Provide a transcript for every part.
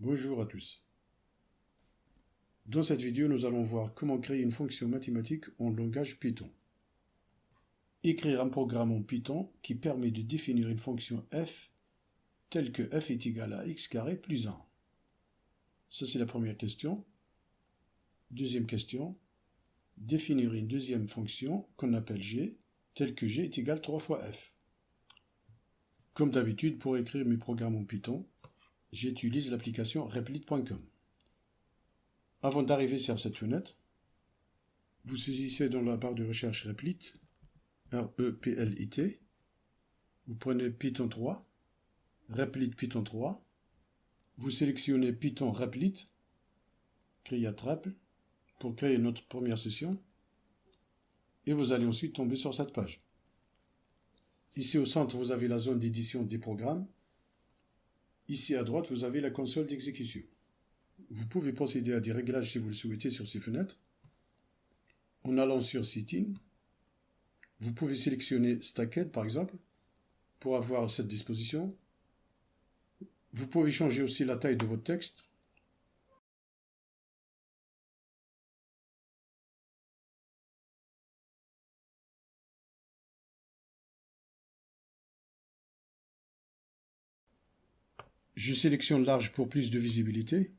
Bonjour à tous. Dans cette vidéo, nous allons voir comment créer une fonction mathématique en langage Python. Écrire un programme en Python qui permet de définir une fonction f telle que f est égal à x carré plus 1. Ça, c'est la première question. Deuxième question, définir une deuxième fonction qu'on appelle g, telle que g est égal à 3 fois f. Comme d'habitude, pour écrire mes programmes en Python, j'utilise l'application replit.com. Avant d'arriver sur cette fenêtre, vous saisissez dans la barre de recherche Replit, R-E-P-L-I-T, vous prenez Python 3, Replit Python 3, vous sélectionnez Python Replit, Create REPL, pour créer notre première session, et vous allez ensuite tomber sur cette page. Ici au centre, vous avez la zone d'édition des programmes. Ici à droite, vous avez la console d'exécution. Vous pouvez procéder à des réglages si vous le souhaitez sur ces fenêtres. En allant sur Setting, vous pouvez sélectionner Stacked par exemple, pour avoir cette disposition. Vous pouvez changer aussi la taille de votre texte. Je sélectionne large pour plus de visibilité.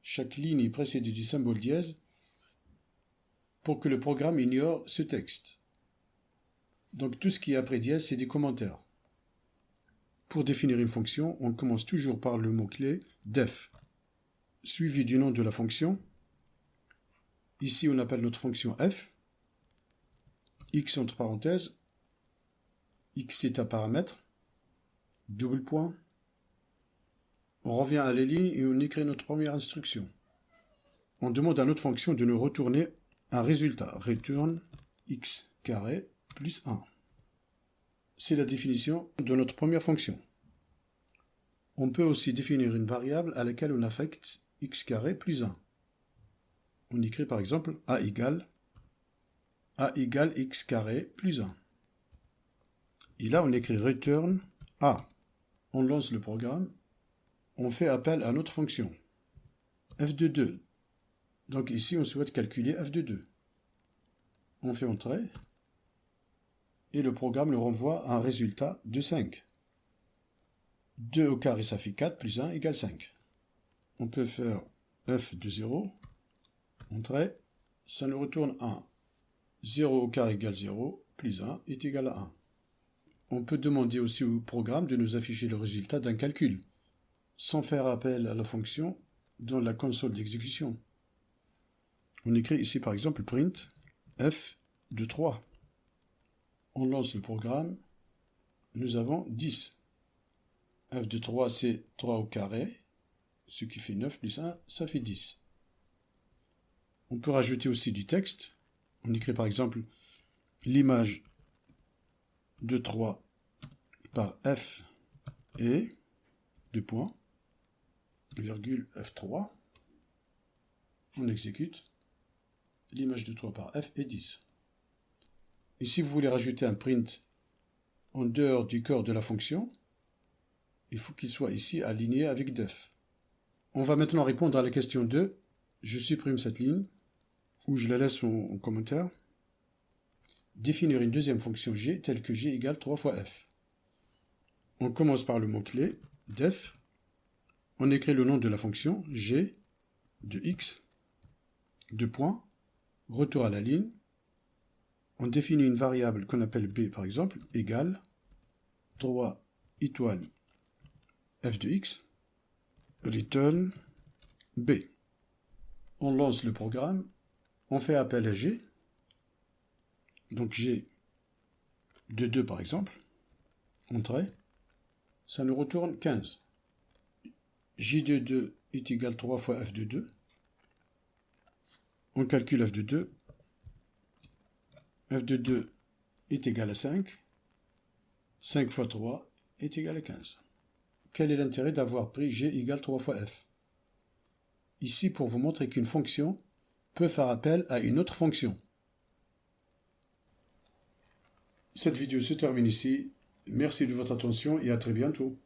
Chaque ligne est précédée du symbole dièse pour que le programme ignore ce texte. Donc tout ce qui est après dièse, c'est des commentaires. Pour définir une fonction, on commence toujours par le mot-clé def, suivi du nom de la fonction. Ici, on appelle notre fonction f, x entre parenthèses, x est un paramètre, double point. On revient à la ligne et on écrit notre première instruction. On demande à notre fonction de nous retourner un résultat, return x carré plus 1. C'est la définition de notre première fonction. On peut aussi définir une variable à laquelle on affecte x carré plus 1. On écrit par exemple a égale x carré plus 1. Et là, on écrit return a. On lance le programme. On fait appel à notre fonction f de 2. Donc ici, on souhaite calculer f de 2. On fait entrer et le programme nous renvoie un résultat de 5. 2 au carré, ça fait 4, plus 1 égale 5. On peut faire f de 0, entrer, ça nous retourne 1. 0 au carré égale 0, plus 1 est égal à 1. On peut demander aussi au programme de nous afficher le résultat d'un calcul, sans faire appel à la fonction dans la console d'exécution. On écrit ici par exemple print f de 3. On lance le programme, nous avons 10. f de 3 c'est 3 au carré, ce qui fait 9 plus 1, ça fait 10. On peut rajouter aussi du texte. On écrit par exemple l'image de 3 par f et 2 points. Virgule F3, on exécute, l'image de 3 par F est 10. Et si vous voulez rajouter un print en dehors du corps de la fonction, il faut qu'il soit ici aligné avec def. On va maintenant répondre à la question 2. Je supprime cette ligne, ou je la laisse en commentaire. Définir une deuxième fonction g telle que g égale 3 fois f. On commence par le mot-clé def. On écrit le nom de la fonction, g de x, 2 points, retour à la ligne. On définit une variable qu'on appelle b par exemple, égale 3 étoiles f de x, return b. On lance le programme, on fait appel à g, donc g de 2 par exemple, entrée, ça nous retourne 15. J de 2 est égal à 3 fois f de 2. On calcule f de 2. f de 2 est égal à 5. 5 fois 3 est égal à 15. Quel est l'intérêt d'avoir pris g égale 3 fois f? Ici, pour vous montrer qu'une fonction peut faire appel à une autre fonction. Cette vidéo se termine ici. Merci de votre attention et à très bientôt.